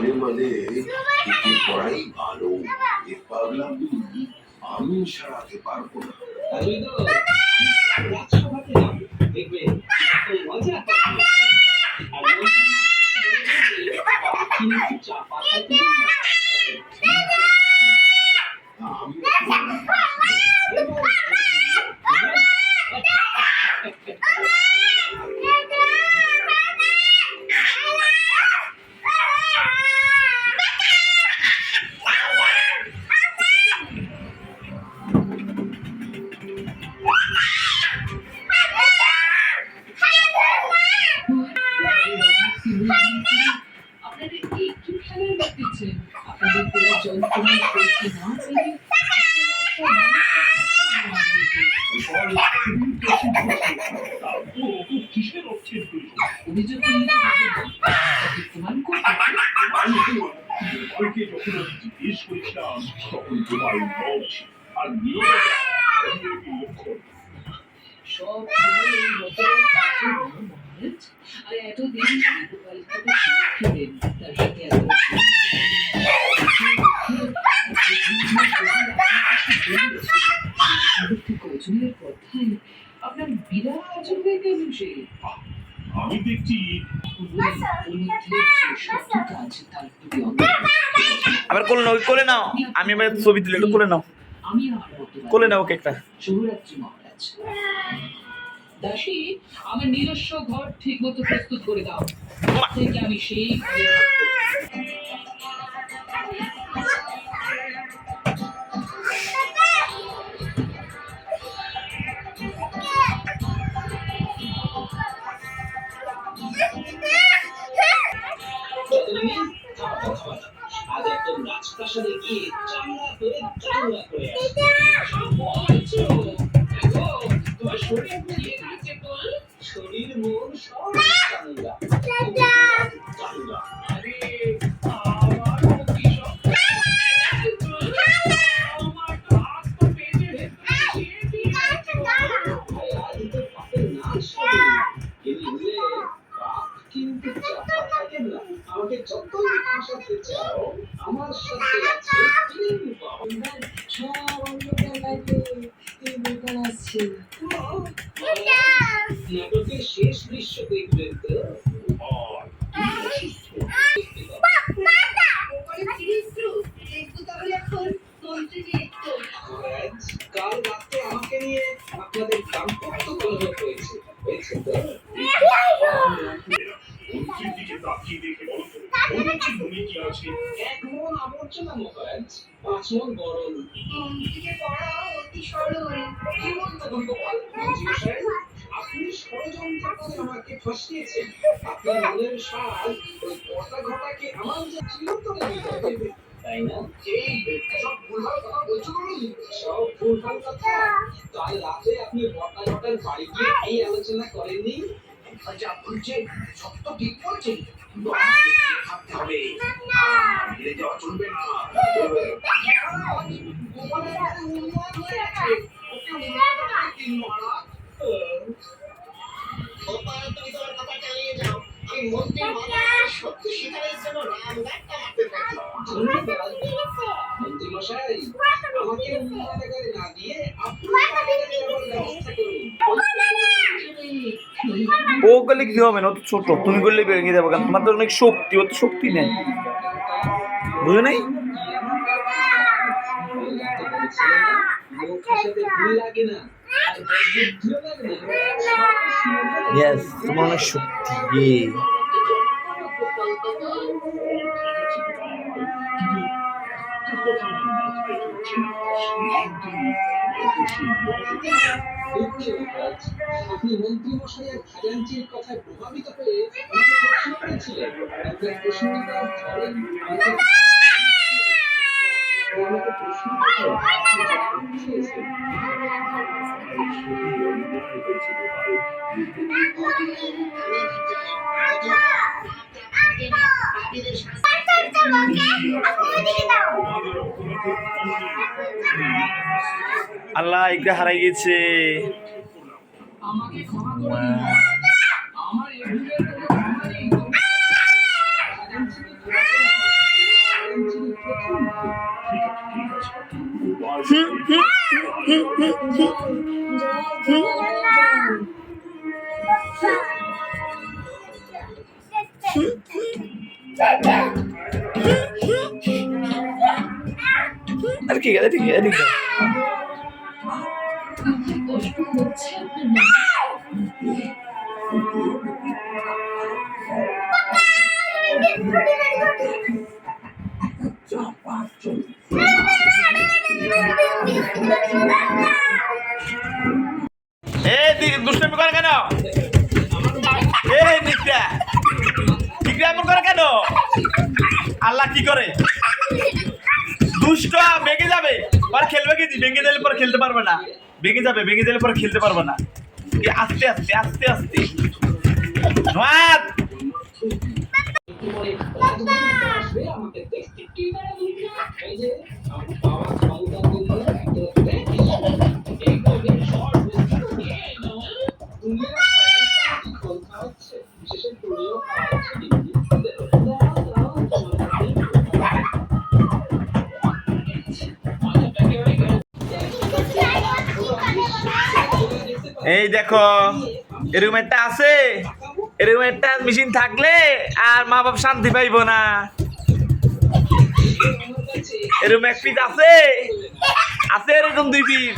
মাঝে মাঝে একে পড়াই ভালো, এ পাগলামি আমি সারাতে পারবো না। তাহলে তো রাজসভাতে যাবে, দেখবে কত মজা হবে। আর কিন্তু চাপা খাইতে আপনাদের একটু খেলার লাগতেছে, আপনাদের পুরো যন্ত্রণা করতে না পেরে অভিযোগ করলে প্রমাণ করতে যখন আমি জিজ্ঞেস করেছিলাম তখন তোমার মত আর নিয়ে লক্ষণ সব সময় এই মহারাজ। আর এতদিন খেলেন তার সাথে এত কজনের কথায় আপনার বিরাট আচর হয়ে গেল সে। আমি দেখছি শত্রুতা আছে তার প্রতি আবার কোলে নাও, আমি আবার ছবি তুলে একটু কোলে নাও, আমি আমার কোলে নাও ওকে একটা। শুভরাত্রি মহারাজ। দাসী, আমার নিজস্ব ঘর ঠিক মতো প্রস্তুত করে দাও, থেকে আমি সেই ঘরে আজ একদম রাজপ্রাসাদে গিয়ে চামড়া করে চামড়া করে তোমার শরীর নিয়ে নাচে বল, শরীর মন সব চাঙ্গা চাঙ্গা। আরে আমার কি সব আমার তো হাত পা পেটে আজ তো পাপের নাচ এমনি পাপ কিন্তু চাপা থাকে না। আমাকে যতই ফাঁসাতে চাও আমার সাথে আছে সব অন্য জায়গাতে বেকার আসছে। নাটকের শেষ দৃশ্য দেখবেন তো কাল রাতে আমাকে নিয়ে আপনাদের দাম্পত্য কলহ হয়েছে হয়েছে তো দিকে তাকিয়ে দেখে বলো তো মনে কি আছে? 1 মণ আবর্জনা মহারাজ, 5 মণ গরল। মন্ত্রীকে পড়া অতি সরল। কি বলতো গোপাল মন্ত্রী মশাই, আপনি ষড়যন্ত্র করে আমাকে ফাঁসিয়েছেন। আপনার মনের সাজ ওই কটা ঘটাকে আমার যা চিরতরে বিদায় দেবে, তাই না? এই সব ভুলভাল কথা বলছো তুমি, সব ভুলভাল কথা। কাল রাতে আপনি বটা ঘটার বাড়ি গিয়ে এই আলোচনা করেননি? আচ্ছা বলছে সব তো ঠিক বলছে, থাকতে হবে, মিলে যাওয়া চলবে না। মন্ত্রী মশাই, আমাকে উন্নয়নকারী না দিয়ে আপনি ব্যবস্থা করুন। ও করলে কি হবে না, ও তো ছোট, তুমি করলে বেরিয়ে যাবো, কারণ তোমার তো অনেক শক্তি, ও তো শক্তি নেই, বুঝে নাই? ইয়েস, তোমার অনেক শক্তি। আপনি মন্ত্রী মশাইয়ের খাজাঞ্চির কথায় প্রভাবিত হয়ে আমাকে প্রশ্ন করেছিলেন। আপনার প্রশ্নটা ধরেন আমাকে প্রশ্ন আল্লাহ একটা হারাই গেছে। আমাকে ক্ষমা করে দিন, আমার এই ভুলের কোনো ক্ষমা নেই। আরে ঠিক আছে ঠিক আছে ঠিক আছে দুষ্টামি করে কেন এমন করে কেন আল্লাহ কি করে দুষ্ট ভেঙে যাবে পরে খেলবে কি ভেঙে দিলে পরে খেলতে পারবে না ভেঙে যাবে ভেঙে দিলে পরে খেলতে পারবে না আস্তে আস্তে আস্তে আস্তে নয়াত আসবে আমাকে দেখতে কি এই যে আমার বাবা খাওয়া বলে এই করে শর্ট দুনিয়া কথা হচ্ছে বিশেষ করে এই দেখো এরকম একটা আছে এরকম একটা মেশিন থাকলে আর মা বাপ শান্তি পাইব না এরকম এক পিস আছে আছে এরকম 2 পিস